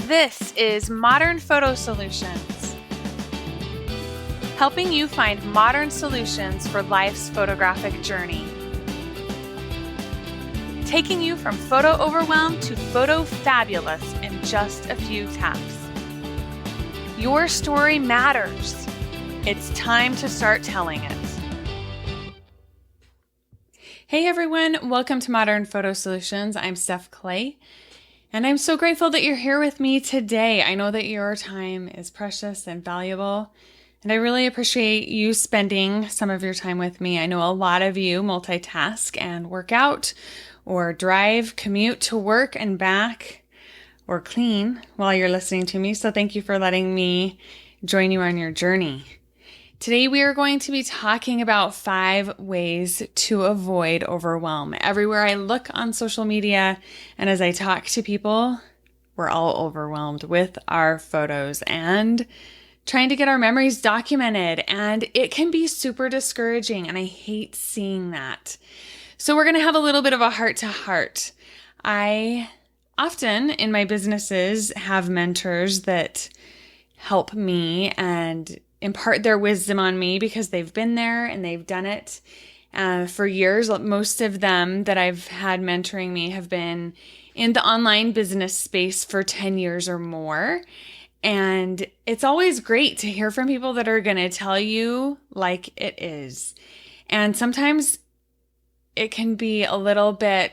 This is Modern Photo Solutions, helping you find modern solutions for life's photographic journey. Taking you from photo overwhelm to photo fabulous in just a few taps. Your story matters. It's time to start telling it. Hey everyone, welcome to Modern Photo Solutions. I'm Steph Clay, and I'm so grateful that you're here with me today. I know that your time is precious and valuable, and I really appreciate you spending some of your time with me. I know a lot of you multitask and work out or drive, commute to work and back, or clean while you're listening to me. So thank you for letting me join you on your journey. Today we are going to be talking about 5 ways to avoid overwhelm. Everywhere I look on social media and as I talk to people, we're all overwhelmed with our photos and trying to get our memories documented. And it can be super discouraging, and I hate seeing that. So we're going to have a little bit of a heart-to-heart. I often in my businesses have mentors that help me and impart their wisdom on me because they've been there and they've done it for years. Most of them that I've had mentoring me have been in the online business space for 10 years or more. And it's always great to hear from people that are going to tell you like it is. And sometimes it can be a little bit,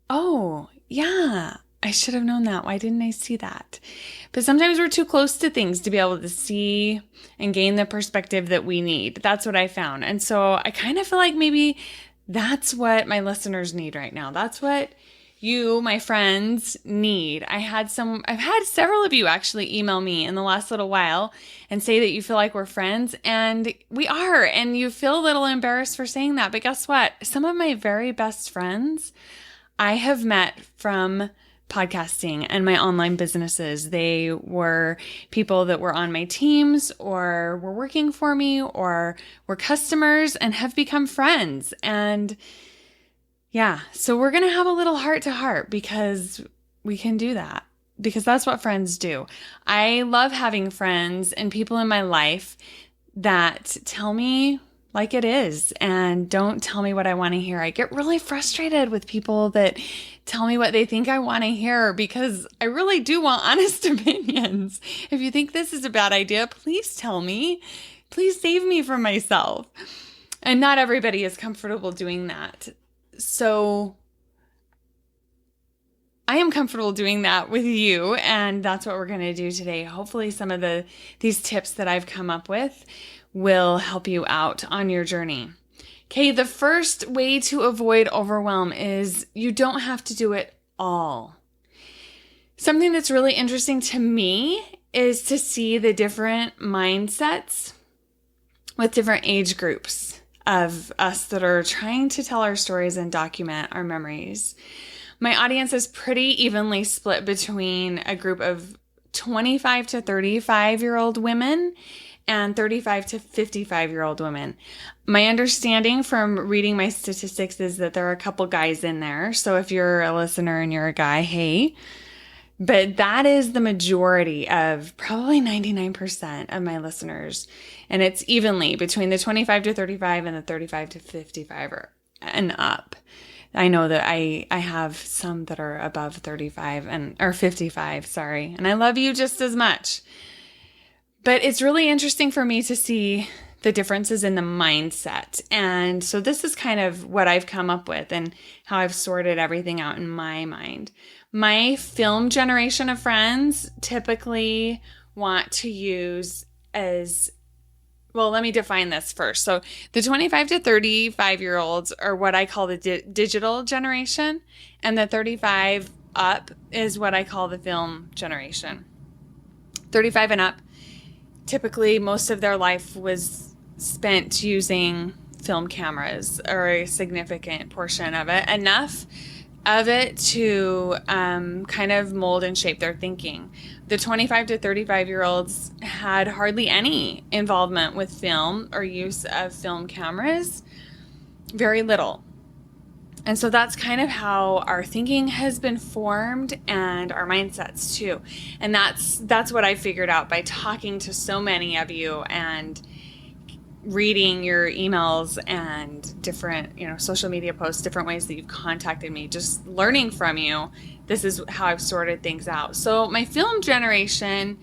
oh, yeah, I should have known that. Why didn't I see that? But sometimes we're too close to things to be able to see and gain the perspective that we need. That's what I found. And so I kind of feel like maybe that's what my listeners need right now. That's what you, my friends, need. I've had several of you actually email me in the last little while and say that you feel like we're friends, and we are, and you feel a little embarrassed for saying that. But guess what? Some of my very best friends I have met from podcasting and my online businesses. They were people that were on my teams or were working for me or were customers and have become friends. And yeah, so we're going to have a little heart to heart because we can do that, because that's what friends do. I love having friends and people in my life that tell me like it is and don't tell me what I want to hear. I get really frustrated with people that tell me what they think I want to hear because I really do want honest opinions. If you think this is a bad idea, please tell me. Please save me from myself. And not everybody is comfortable doing that. So I am comfortable doing that with you, and that's what we're going to do today. Hopefully some of these tips that I've come up with will help you out on your journey. Okay, the first way to avoid overwhelm is you don't have to do it all. Something that's really interesting to me is to see the different mindsets with different age groups of us that are trying to tell our stories and document our memories. My audience is pretty evenly split between a group of 25 to 35-year-old women and 35 to 55-year-old women. My understanding from reading my statistics is that there are a couple guys in there. So if you're a listener and you're a guy, hey. But that is the majority of probably 99% of my listeners. And it's evenly between the 25 to 35 and the 35 to 55 and up. I know that I have some that are above 35 or 55, sorry. And I love you just as much. But it's really interesting for me to see the differences in the mindset. And so this is kind of what I've come up with and how I've sorted everything out in my mind. My film generation of friends typically want to use well, let me define this first. So the 25 to 35-year-olds are what I call the digital generation, and the 35 up is what I call the film generation. 35 and up, typically most of their life was spent using film cameras, or a significant portion of it, enough of it to kind of mold and shape their thinking. The 25 to 35-year-olds had hardly any involvement with film or use of film cameras, very little. And so that's kind of how our thinking has been formed, and our mindsets too. And that's what I figured out by talking to so many of you and reading your emails and different, social media posts, different ways that you've contacted me, just learning from you. This is how I've sorted things out. So my film generation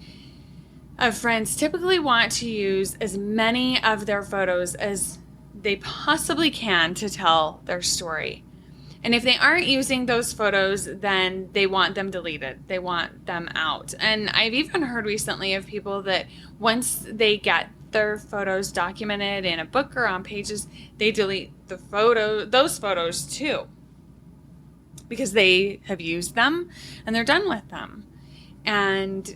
of friends typically want to use as many of their photos as they possibly can to tell their story. And if they aren't using those photos, then they want them deleted. They want them out. And I've even heard recently of people that once they get their photos documented in a book or on pages, they delete those photos too, because they have used them and they're done with them. And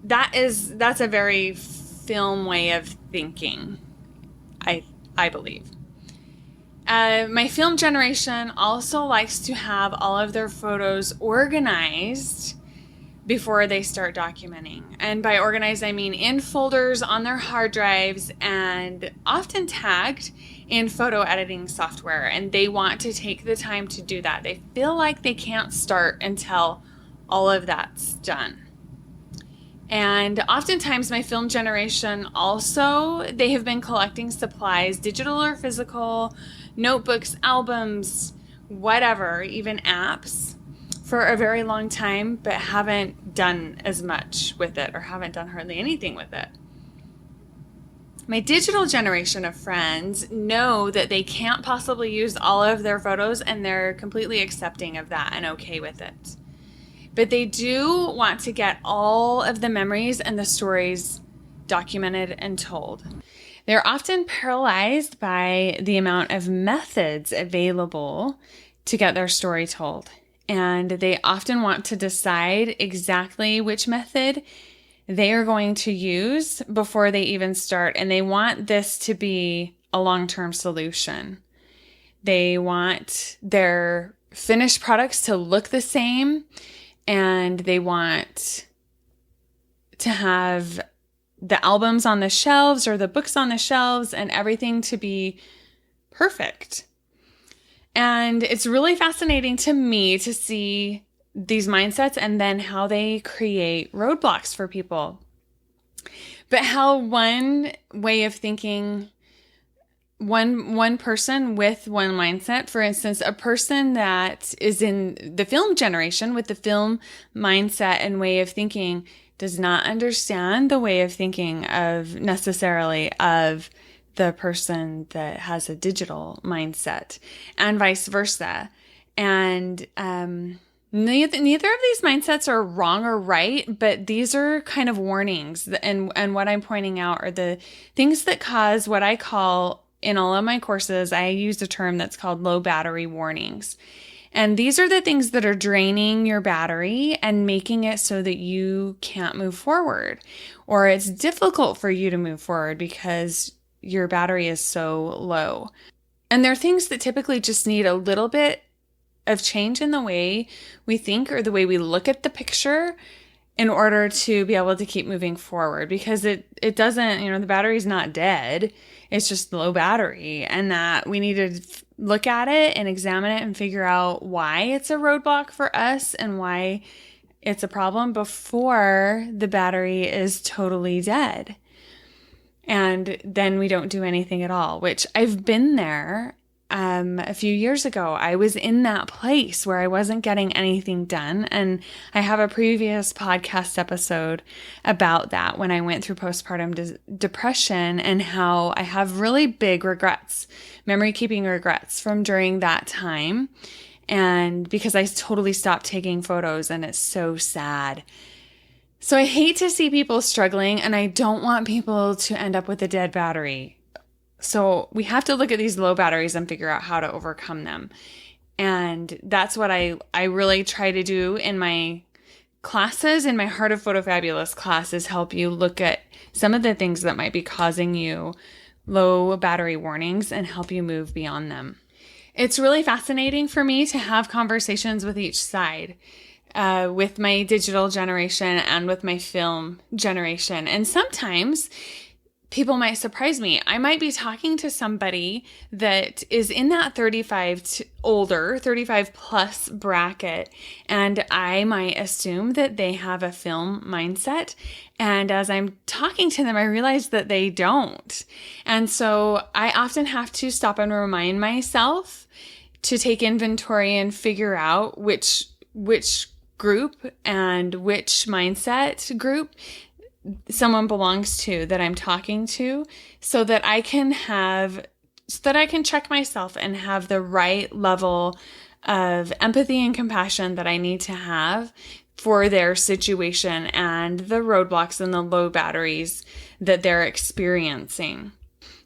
that's a very film way of thinking, I believe. My film generation also likes to have all of their photos organized before they start documenting. And by organized, I mean in folders on their hard drives and often tagged in photo editing software. And they want to take the time to do that. They feel like they can't start until all of that's done. And oftentimes my film generation also, they have been collecting supplies, digital or physical, notebooks, albums, whatever, even apps, for a very long time, but haven't done as much with it or haven't done hardly anything with it. My digital generation of friends know that they can't possibly use all of their photos, and they're completely accepting of that and okay with it. But they do want to get all of the memories and the stories documented and told. They're often paralyzed by the amount of methods available to get their story told. And they often want to decide exactly which method they are going to use before they even start. And they want this to be a long-term solution. They want their finished products to look the same, and they want to have the albums on the shelves or the books on the shelves and everything to be perfect. And it's really fascinating to me to see these mindsets and then how they create roadblocks for people. But how one way of thinking, one person with one mindset, for instance, a person that is in the film generation with the film mindset and way of thinking does not understand the way of thinking of necessarily of the person that has a digital mindset, and vice versa. And neither of these mindsets are wrong or right, but these are kind of warnings. And what I'm pointing out are the things that cause what I call, in all of my courses, I use a term that's called low battery warnings. And these are the things that are draining your battery and making it so that you can't move forward, or it's difficult for you to move forward because your battery is so low. And there are things that typically just need a little bit of change in the way we think or the way we look at the picture in order to be able to keep moving forward, because it doesn't, the battery's not dead. It's just low battery, and that we need to look at it and examine it and figure out why it's a roadblock for us and why it's a problem before the battery is totally dead. And then we don't do anything at all, which I've been there. A few years ago, I was in that place where I wasn't getting anything done. And I have a previous podcast episode about that, when I went through postpartum depression and how I have really big regrets, memory keeping regrets from during that time. And because I totally stopped taking photos, and it's so sad. So I hate to see people struggling, and I don't want people to end up with a dead battery. So we have to look at these low batteries and figure out how to overcome them. And that's what I really try to do in my classes, in my Heart of Photo Fabulous class, is help you look at some of the things that might be causing you low battery warnings and help you move beyond them. It's really fascinating for me to have conversations with each side, with my digital generation and with my film generation. And sometimes people might surprise me. I might be talking to somebody that is in that 35 plus bracket, and I might assume that they have a film mindset. And as I'm talking to them, I realize that they don't. And so I often have to stop and remind myself to take inventory and figure out which group and which mindset group someone belongs to that I'm talking to, so that I can check myself and have the right level of empathy and compassion that I need to have for their situation and the roadblocks and the low batteries that they're experiencing.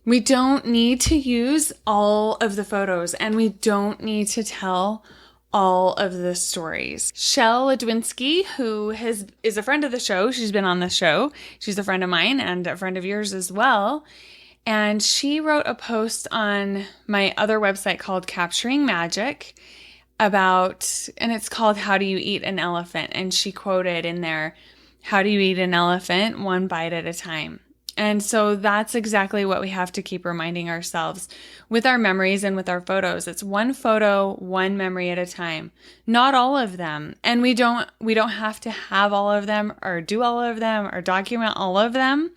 We don't need to use all of the photos, and we don't need to tell all of the stories. Chelle, who is a friend of the show, she's been on the show. She's a friend of mine and a friend of yours as well. And she wrote a post on my other website called Capturing Magic and it's called How Do You Eat an Elephant? And she quoted in there, "How do you eat an elephant? One bite at a time." And so that's exactly what we have to keep reminding ourselves with our memories and with our photos. It's one photo, one memory at a time, not all of them. And we don't have to have all of them or do all of them or document all of them.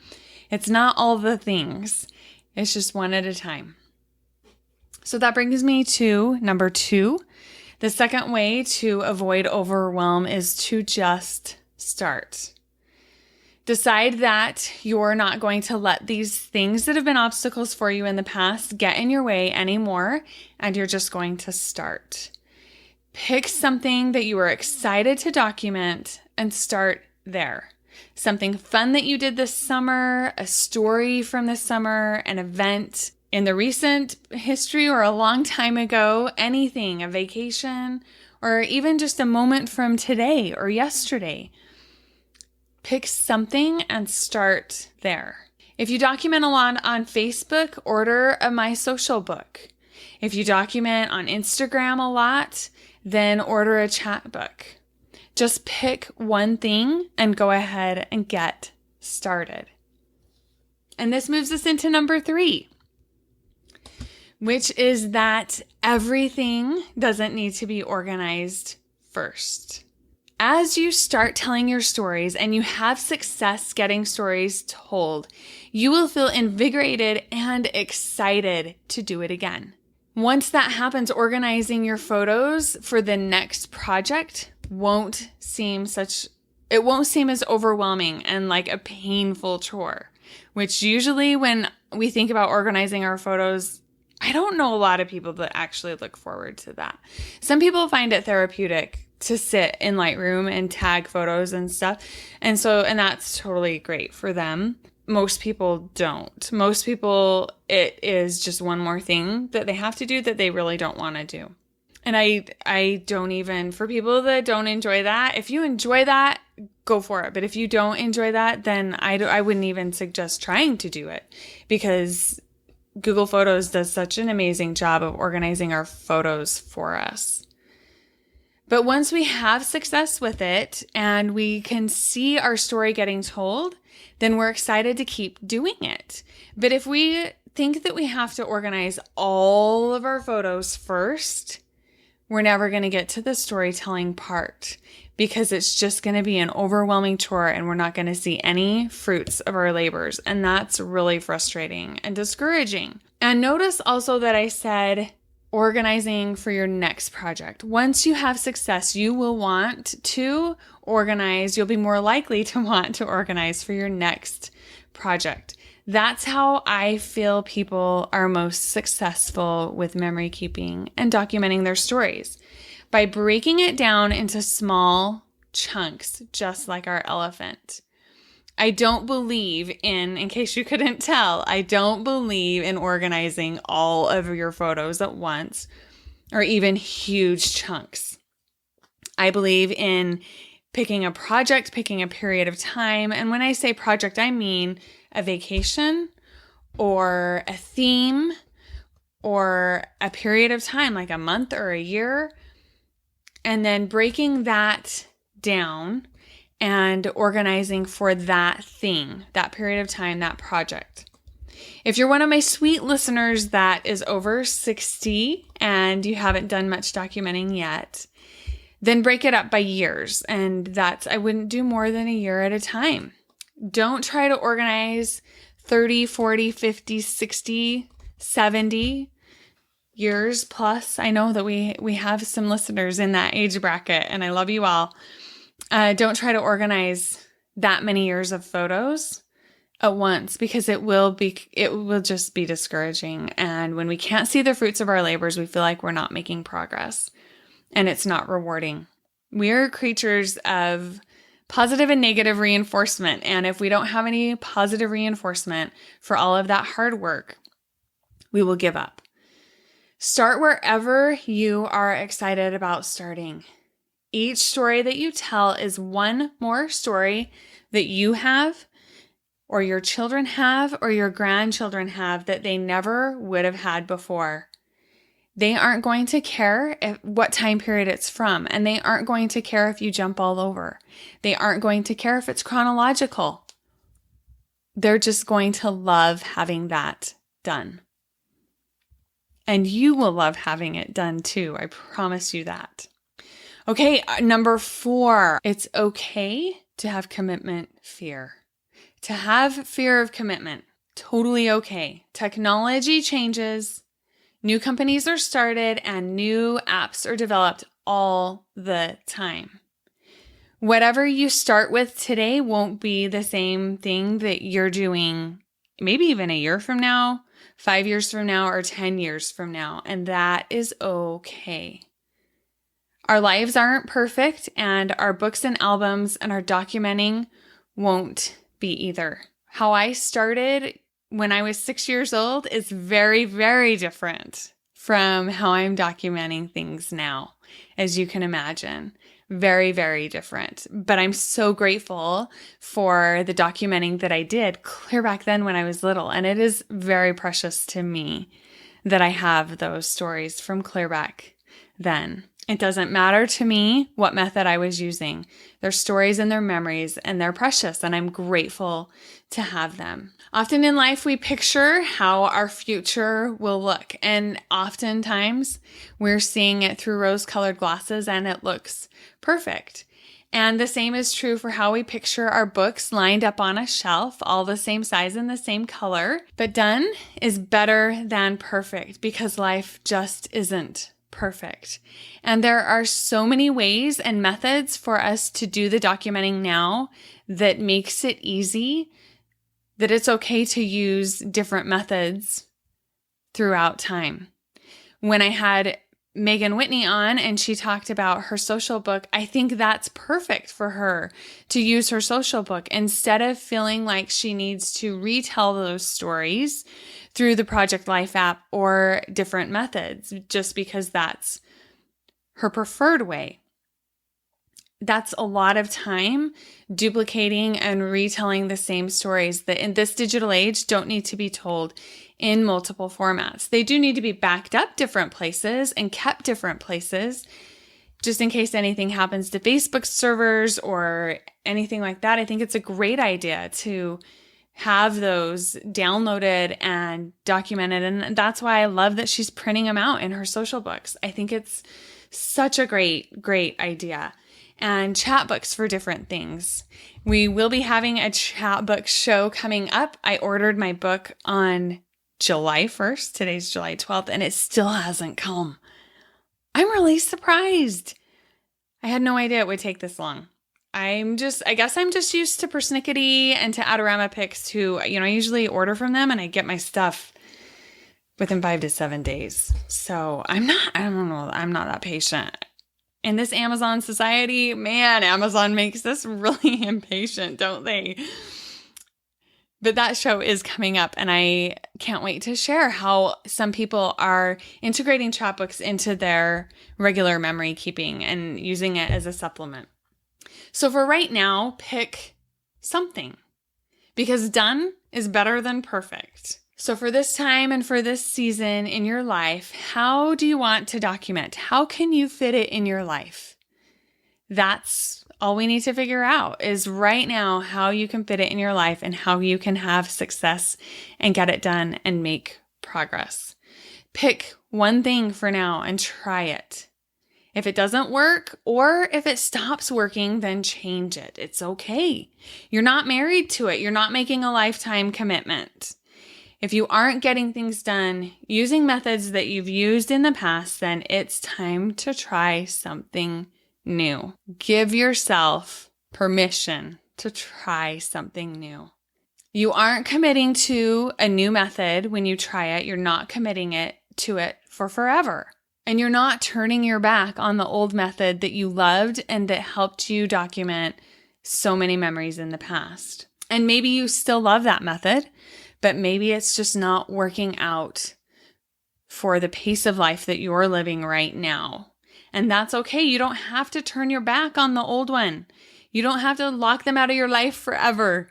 It's not all the things. It's just one at a time. So that brings me to number 2. The second way to avoid overwhelm is to just start. Decide that you're not going to let these things that have been obstacles for you in the past get in your way anymore, and you're just going to start. Pick something that you are excited to document and start there. Something fun that you did this summer, a story from this summer, an event in the recent history or a long time ago, anything, a vacation, or even just a moment from today or yesterday. Pick something and start there. If you document a lot on Facebook, order a My Social book. If you document on Instagram a lot, then order a chat book. Just pick one thing and go ahead and get started. And this moves us into number 3, which is that everything doesn't need to be organized first. As you start telling your stories and you have success getting stories told, you will feel invigorated and excited to do it again. Once that happens, organizing your photos for the next project won't seem as overwhelming and like a painful chore, which usually when we think about organizing our photos, I don't know a lot of people that actually look forward to that. Some people find it therapeutic to sit in Lightroom and tag photos and stuff. And that's totally great for them. Most people don't. Most people, it is just one more thing that they have to do that they really don't want to do. And I don't even, for people that don't enjoy that, if you enjoy that, go for it. But if you don't enjoy that, then I wouldn't even suggest trying to do it, because Google Photos does such an amazing job of organizing our photos for us. But once we have success with it and we can see our story getting told, then we're excited to keep doing it. But if we think that we have to organize all of our photos first, we're never going to get to the storytelling part, because it's just going to be an overwhelming chore and we're not going to see any fruits of our labors. And that's really frustrating and discouraging. And notice also that I said organizing for your next project. Once you have success, you will want to organize. You'll be more likely to want to organize for your next project. That's how I feel people are most successful with memory keeping and documenting their stories, by breaking it down into small chunks, just like our elephant. I don't believe in case you couldn't tell, I don't believe in organizing all of your photos at once or even huge chunks. I believe in picking a project, picking a period of time. And when I say project, I mean a vacation or a theme or a period of time, like a month or a year, and then breaking that down and organizing for that thing, that period of time, that project. If you're one of my sweet listeners that is over 60 and you haven't done much documenting yet, then break it up by years. And I wouldn't do more than a year at a time. Don't try to organize 30, 40, 50, 60, 70 years plus. I know that we have some listeners in that age bracket, and I love you all. Don't try to organize that many years of photos at once, because it will just be discouraging. And when we can't see the fruits of our labors, we feel like we're not making progress, and it's not rewarding. We are creatures of positive and negative reinforcement. And if we don't have any positive reinforcement for all of that hard work, we will give up. Start wherever you are excited about starting. Each story that you tell is one more story that you have, or your children have, or your grandchildren have, that they never would have had before. They aren't going to care what time period it's from, and they aren't going to care if you jump all over. They aren't going to care if it's chronological. They're just going to love having that done. And you will love having it done too. I promise you that. Okay, number 4, it's okay to have commitment fear. To have fear of commitment, totally okay. Technology changes. New companies are started and new apps are developed all the time. Whatever you start with today won't be the same thing that you're doing maybe even a year from now, 5 years from now, or 10 years from now. And that is okay. Our lives aren't perfect, and our books and albums and our documenting won't be either. How I started when I was 6 years old is very, very different from how I'm documenting things now, as you can imagine. Very, very different. But I'm so grateful for the documenting that I did clear back then when I was little. And it is very precious to me that I have those stories from clear back then. It doesn't matter to me what method I was using. They're stories and they're memories, and they're precious, and I'm grateful to have them. Often in life, we picture how our future will look, and oftentimes we're seeing it through rose-colored glasses, and it looks perfect. And the same is true for how we picture our books lined up on a shelf, all the same size and the same color. But done is better than perfect, because life just isn't perfect. And there are so many ways and methods for us to do the documenting now that makes it easy, that it's okay to use different methods throughout time. When I had Megan Whitney on and she talked about her social book, I think that's perfect for her to use her social book instead of feeling like she needs to retell those stories through the Project Life app or different methods, just because that's her preferred way. That's a lot of time duplicating and retelling the same stories that in this digital age don't need to be told in multiple formats. They do need to be backed up different places and kept different places, just in case anything happens to Facebook servers or anything like that. I think it's a great idea to have those downloaded and documented. And that's why I love that she's printing them out in her social books. I think it's such a great, great idea. And chat books for different things. We will be having a chat book show coming up. I ordered my book on July 1st. Today's July 12th, and it still hasn't come. I'm really surprised. I had no idea it would take this long. I guess I'm just used to Persnickety and to Adorama Picks, who, I usually order from them and I get my stuff within 5 to 7 days. So I'm not that patient. In this Amazon society, man, Amazon makes us really impatient, don't they? But that show is coming up, and I can't wait to share how some people are integrating chat books into their regular memory keeping and using it as a supplement. So for right now, pick something, because done is better than perfect. So for this time and for this season in your life, how do you want to document? How can you fit it in your life? That's All we need to figure out is right now how you can fit it in your life and how you can have success and get it done and make progress. Pick one thing for now and try it. If it doesn't work or if it stops working, then change it. It's okay. You're not married to it. You're not making a lifetime commitment. If you aren't getting things done using methods that you've used in the past, then it's time to try something new. Give yourself permission to try something new. You aren't committing to a new method when you try it. You're not committing to it for forever. And you're not turning your back on the old method that you loved and that helped you document so many memories in the past. And maybe you still love that method, but maybe it's just not working out for the pace of life that you're living right now. And that's okay. You don't have to turn your back on the old one. You don't have to lock them out of your life forever.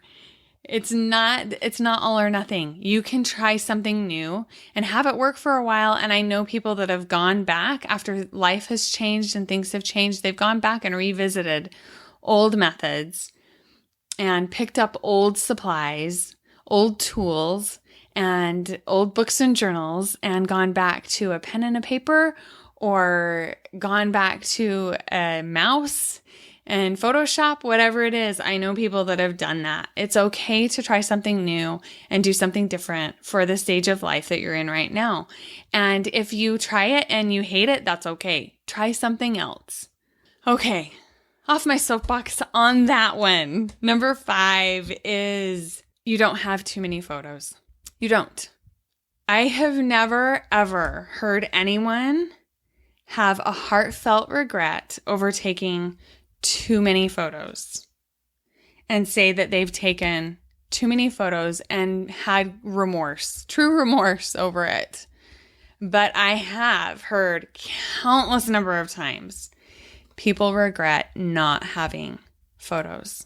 It's not all or nothing. You can try something new and have it work for a while. And I know people that have gone back after life has changed and things have changed. They've gone back and revisited old methods and picked up old supplies, old tools, and old books and journals and gone back to a pen and a paper or gone back to a mouse and Photoshop, whatever it is. I know people that have done that. It's okay to try something new and do something different for the stage of life that you're in right now. And if you try it and you hate it, that's okay. Try something else. Okay, off my soapbox on that one. Number 5 is you don't have too many photos. You don't. I have never, ever heard anyone have a heartfelt regret over taking too many photos and say that they've taken too many photos and had remorse, true remorse over it. But I have heard countless number of times people regret not having photos.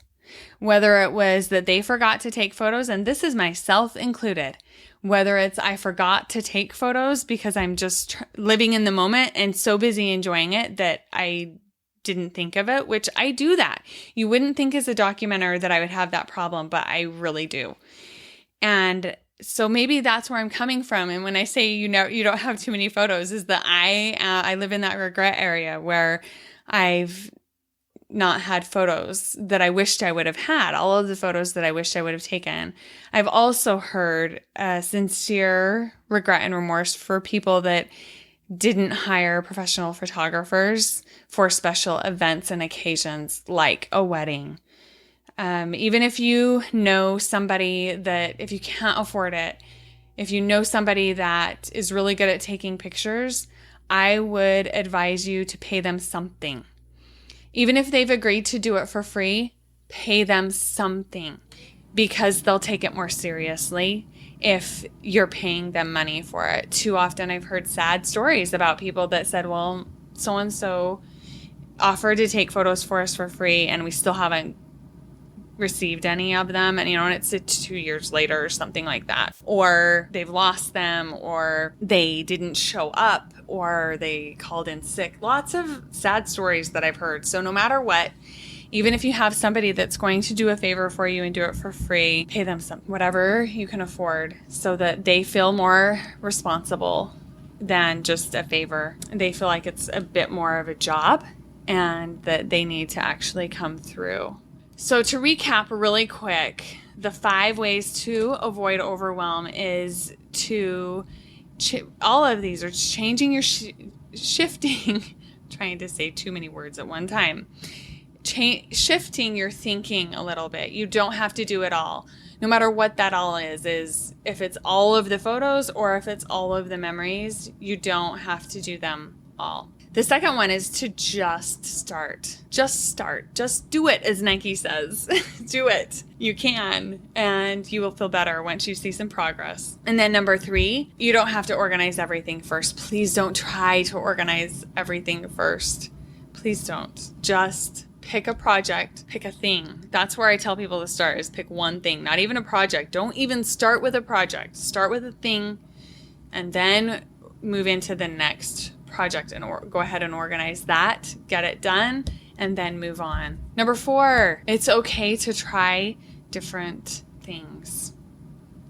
Whether it was that they forgot to take photos, and this is myself included, whether it's I forgot to take photos because I'm just living in the moment and so busy enjoying it that I didn't think of it, which I do that. You wouldn't think as a documenter that I would have that problem, but I really do. And so maybe that's where I'm coming from. And when I say, you don't have too many photos, is that I live in that regret area where I've not had photos that I wished I would have had, all of the photos that I wished I would have taken. I've also heard sincere regret and remorse for people that didn't hire professional photographers for special events and occasions like a wedding. Even if you know somebody that, if you can't afford it, if you know somebody that is really good at taking pictures, I would advise you to pay them something. Even if they've agreed to do it for free, pay them something because they'll take it more seriously if you're paying them money for it. Too often I've heard sad stories about people that said, well, so-and-so offered to take photos for us for free and we still haven't received any of them. And, and it's 2 years later or something like that. Or they've lost them, or they didn't show up, or they called in sick. Lots of sad stories that I've heard. So no matter what, even if you have somebody that's going to do a favor for you and do it for free, pay them whatever you can afford so that they feel more responsible than just a favor. They feel like it's a bit more of a job and that they need to actually come through. So to recap really quick, the 5 ways to avoid overwhelm is to, all of these are changing your, shifting, trying to say too many words at one time, shifting your thinking a little bit. You don't have to do it all. No matter what that all is if it's all of the photos or if it's all of the memories, you don't have to do them all. The second one is to just start. Just start. Just do it, as Nike says. Do it. You can, and you will feel better once you see some progress. And then number 3, you don't have to organize everything first. Please don't try to organize everything first. Please don't. Just pick a project, pick a thing. That's where I tell people to start, is pick one thing, not even a project. Don't even start with a project. Start with a thing and then move into the next project and go ahead and organize that, get it done, and then move on. Number 4, it's okay to try different things.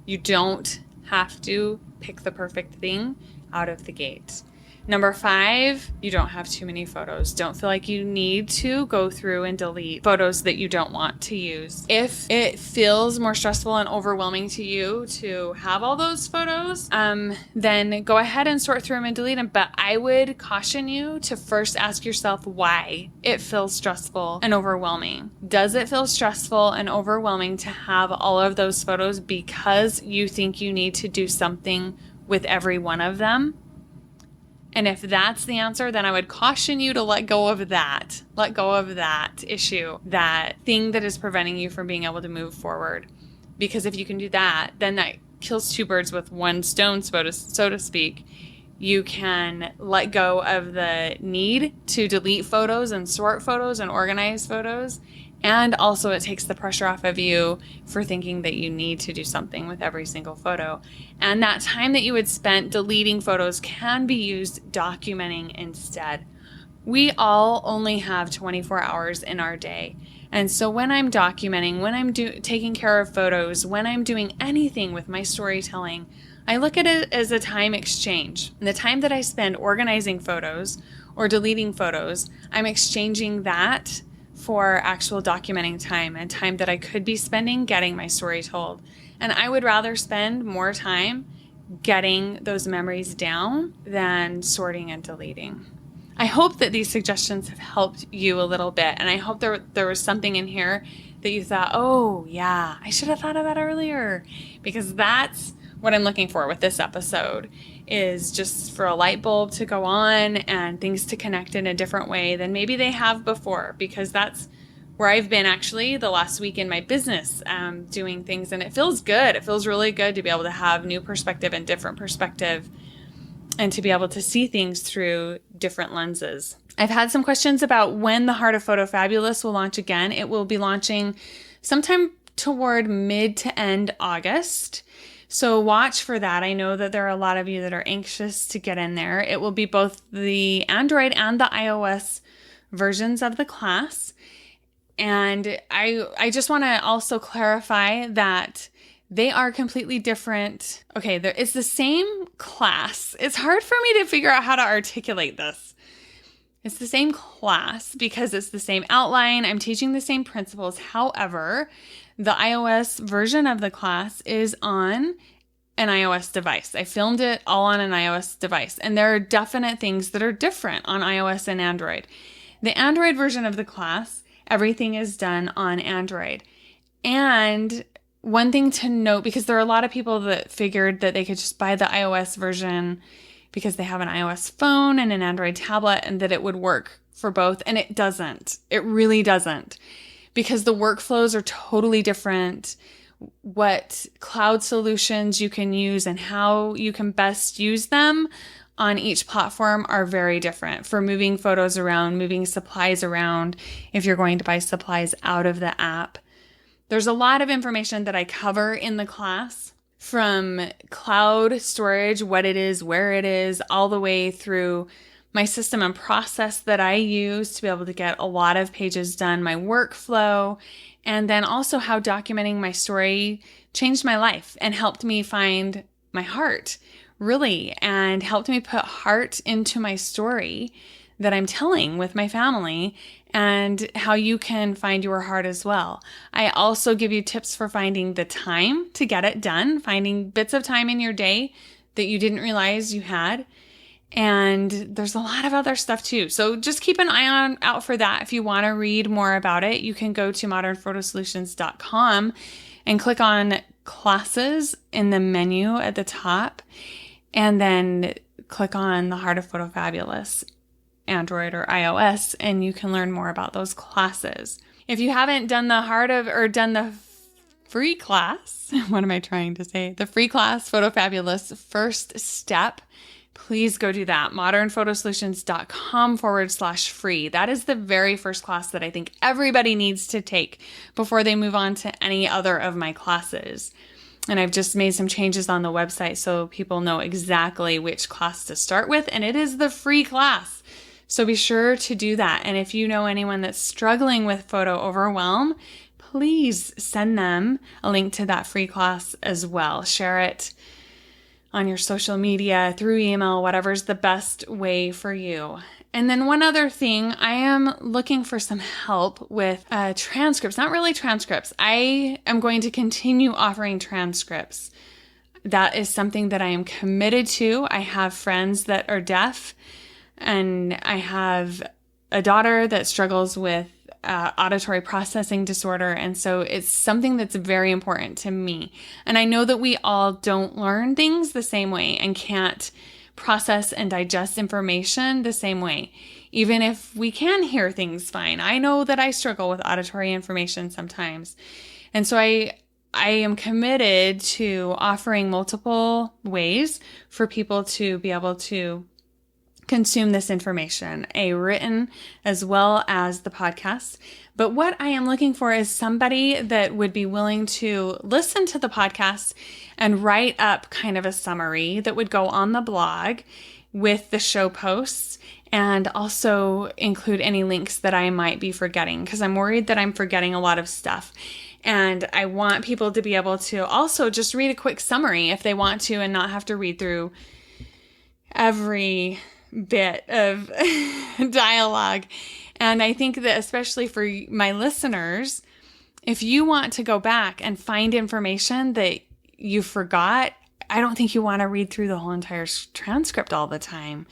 You don't have to pick the perfect thing out of the gate. Number 5, you don't have too many photos. Don't feel like you need to go through and delete photos that you don't want to use. If it feels more stressful and overwhelming to you to have all those photos, then go ahead and sort through them and delete them. But I would caution you to first ask yourself why it feels stressful and overwhelming. Does it feel stressful and overwhelming to have all of those photos because you think you need to do something with every one of them? And if that's the answer, then I would caution you to let go of that. Let go of that issue, that thing that is preventing you from being able to move forward. Because if you can do that, then that kills 2 birds with 1 stone, so to speak. You can let go of the need to delete photos and sort photos and organize photos. And also it takes the pressure off of you for thinking that you need to do something with every single photo. And that time that you would spend deleting photos can be used documenting instead. We all only have 24 hours in our day. And so when I'm documenting, when I'm taking care of photos, when I'm doing anything with my storytelling, I look at it as a time exchange. And the time that I spend organizing photos or deleting photos, I'm exchanging that for actual documenting time and time that I could be spending getting my story told. And I would rather spend more time getting those memories down than sorting and deleting. I hope that these suggestions have helped you a little bit. And I hope there was something in here that you thought, oh yeah, I should have thought of that earlier. Because that's what I'm looking for with this episode, is just for a light bulb to go on and things to connect in a different way than maybe they have before, because that's where I've been actually the last week in my business, doing things, and it feels good. It feels really good to be able to have new perspective and different perspective and to be able to see things through different lenses. I've had some questions about when the Heart of Photo Fabulous will launch again. It will be launching sometime toward mid to end August. So watch for that. I know that there are a lot of you that are anxious to get in there. It will be both the Android and the iOS versions of the class. And I just want to also clarify that they are completely different. Okay, it's the same class. It's hard for me to figure out how to articulate this. It's the same class because it's the same outline. I'm teaching the same principles. However, the iOS version of the class is on an iOS device. I filmed it all on an iOS device, and there are definite things that are different on iOS and Android. The Android version of the class, everything is done on Android. And one thing to note, because there are a lot of people that figured that they could just buy the iOS version because they have an iOS phone and an Android tablet and that it would work for both, and it doesn't. It really doesn't. Because the workflows are totally different. What cloud solutions you can use and how you can best use them on each platform are very different for moving photos around, moving supplies around, if you're going to buy supplies out of the app. There's a lot of information that I cover in the class, from cloud storage, what it is, where it is, all the way through my system and process that I use to be able to get a lot of pages done, my workflow, and then also how documenting my story changed my life and helped me find my heart, really, and helped me put heart into my story that I'm telling with my family, and how you can find your heart as well. I also give you tips for finding the time to get it done, finding bits of time in your day that you didn't realize you had. And there's a lot of other stuff too. So just keep an eye out for that. If you want to read more about it, you can go to modernphotosolutions.com and click on classes in the menu at the top, and then click on the Heart of Photo Fabulous, Android or iOS, and you can learn more about those classes. If you haven't done the free class, what am I trying to say? The free class, Photo Fabulous First Step, please go do that. modernphotosolutions.com/free. That is the very first class that I think everybody needs to take before they move on to any other of my classes. And I've just made some changes on the website so people know exactly which class to start with. And it is the free class. So be sure to do that. And if you know anyone that's struggling with photo overwhelm, please send them a link to that free class as well. Share it on your social media, through email, whatever's the best way for you. And then one other thing, I am looking for some help with transcripts. Not really transcripts. I am going to continue offering transcripts. That is something that I am committed to. I have friends that are deaf, and I have a daughter that struggles with auditory processing disorder. And so it's something that's very important to me. And I know that we all don't learn things the same way and can't process and digest information the same way, even if we can hear things fine. I know that I struggle with auditory information sometimes. And so I am committed to offering multiple ways for people to be able to consume this information, a written as well as the podcast. But what I am looking for is somebody that would be willing to listen to the podcast and write up kind of a summary that would go on the blog with the show posts, and also include any links that I might be forgetting, because I'm worried that I'm forgetting a lot of stuff. And I want people to be able to also just read a quick summary if they want to, and not have to read through every bit of dialogue. And I think that especially for my listeners, if you want to go back and find information that you forgot, I don't think you want to read through the whole entire transcript all the time.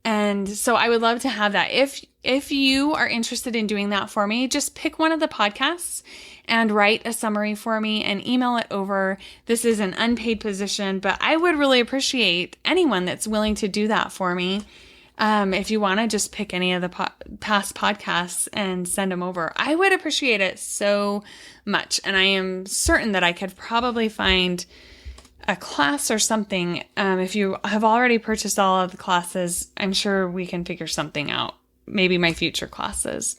And so I would love to have that. If you are interested in doing that for me, just pick one of the podcasts and write a summary for me and email it over. This is an unpaid position, but I would really appreciate anyone that's willing to do that for me. If you want to just pick any of the past podcasts and send them over, I would appreciate it so much. And I am certain that I could probably find a class or something. If you have already purchased all of the classes, I'm sure we can figure something out. Maybe my future classes.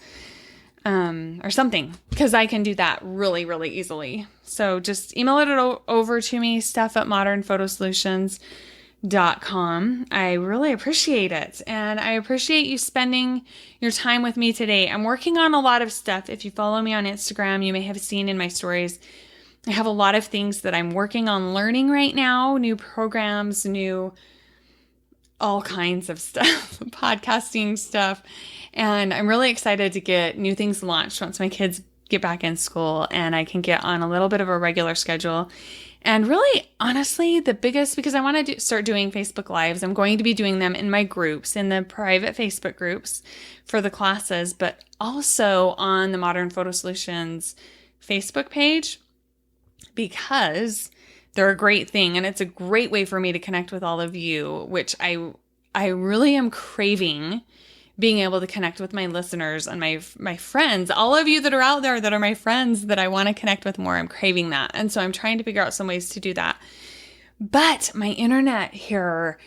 Or something, because I can do that really, really easily. So just email it over to me, steph@modernphotosolutions.com. I really appreciate it. And I appreciate you spending your time with me today. I'm working on a lot of stuff. If you follow me on Instagram, you may have seen in my stories, I have a lot of things that I'm working on learning right now, new programs, all kinds of stuff, podcasting stuff. And I'm really excited to get new things launched once my kids get back in school and I can get on a little bit of a regular schedule. And really, honestly, the biggest, because I want to start doing Facebook Lives. I'm going to be doing them in my groups, in the private Facebook groups for the classes, but also on the Modern Photo Solutions Facebook page, because they're a great thing. And it's a great way for me to connect with all of you, which I really am craving being able to connect with my listeners and my friends, all of you that are out there that are my friends that I want to connect with more. I'm craving that. And so I'm trying to figure out some ways to do that. But my internet here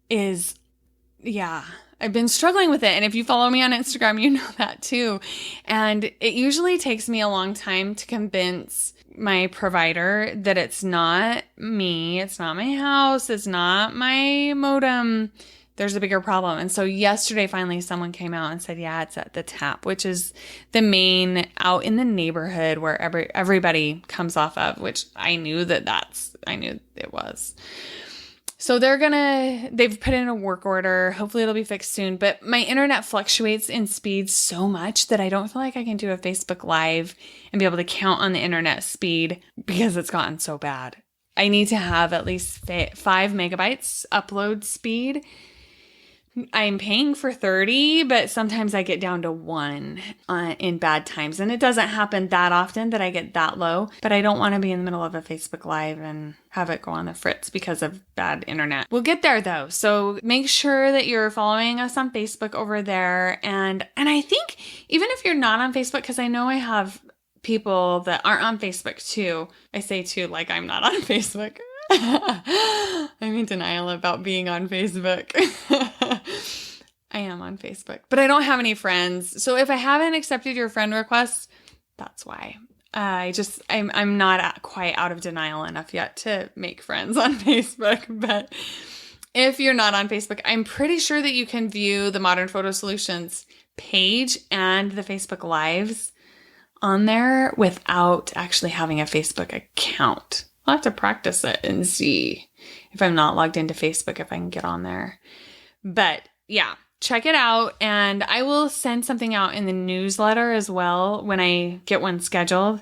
is, I've been struggling with it. And if you follow me on Instagram, you know that too. And it usually takes me a long time to convince my provider that it's not me, it's not my house, it's not my modem. There's a bigger problem. And so yesterday, finally, someone came out and said, yeah, it's at the tap, which is the main out in the neighborhood where everybody comes off of, which I knew I knew it was. So they've put in a work order. Hopefully it'll be fixed soon. But my internet fluctuates in speed so much that I don't feel like I can do a Facebook Live and be able to count on the internet speed because it's gotten so bad. I need to have at least 5 megabytes upload speed. I'm paying for 30, but sometimes I get down to 1 in bad times. And it doesn't happen that often that I get that low, but I don't want to be in the middle of a Facebook Live and have it go on the fritz because of bad internet. We'll get there though. So make sure that you're following us on Facebook over there. And I think even if you're not on Facebook, because I know I have people that aren't on Facebook too. I say too, like I'm not on Facebook. I'm in denial about being on Facebook. I am on Facebook, but I don't have any friends. So if I haven't accepted your friend request, that's why. I'm not quite out of denial enough yet to make friends on Facebook, but If you're not on Facebook, I'm pretty sure that you can view the Modern Photo Solutions page and the Facebook Lives on there without actually having a Facebook account. I'll have to practice it and see if I'm not logged into Facebook, if I can get on there. But yeah, check it out. And I will send something out in the newsletter as well when I get one scheduled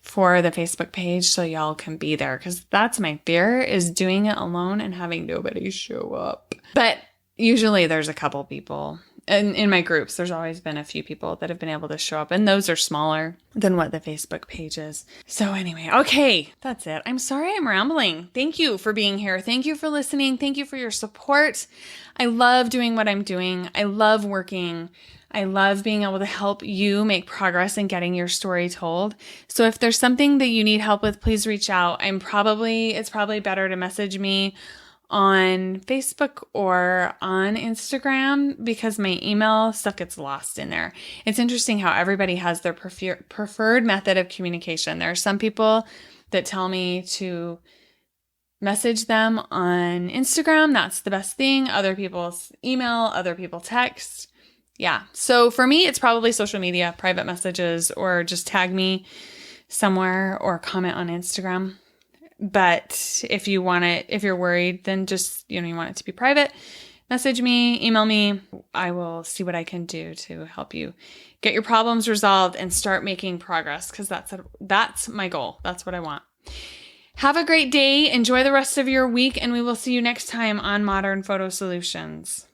for the Facebook page, so y'all can be there, because that's my fear, is doing it alone and having nobody show up. But usually there's a couple people. And in my groups, there's always been a few people that have been able to show up, and those are smaller than what the Facebook page is. So anyway, okay, that's it. I'm sorry I'm rambling. Thank you for being here. Thank you for listening. Thank you for your support. I love doing what I'm doing. I love working. I love being able to help you make progress in getting your story told. So if there's something that you need help with, please reach out. It's probably better to message me on Facebook or on Instagram, because my email stuff gets lost in there. It's interesting how everybody has their preferred method of communication. There are some people that tell me to message them on Instagram. That's the best thing. Other people email, other people text. Yeah. So for me, it's probably social media, private messages, or just tag me somewhere or comment on Instagram. But if you're worried, then just, you want it to be private, message me, email me. I will see what I can do to help you get your problems resolved and start making progress, because that's my goal. That's what I want. Have a great day. Enjoy the rest of your week, and we will see you next time on Modern Photo Solutions.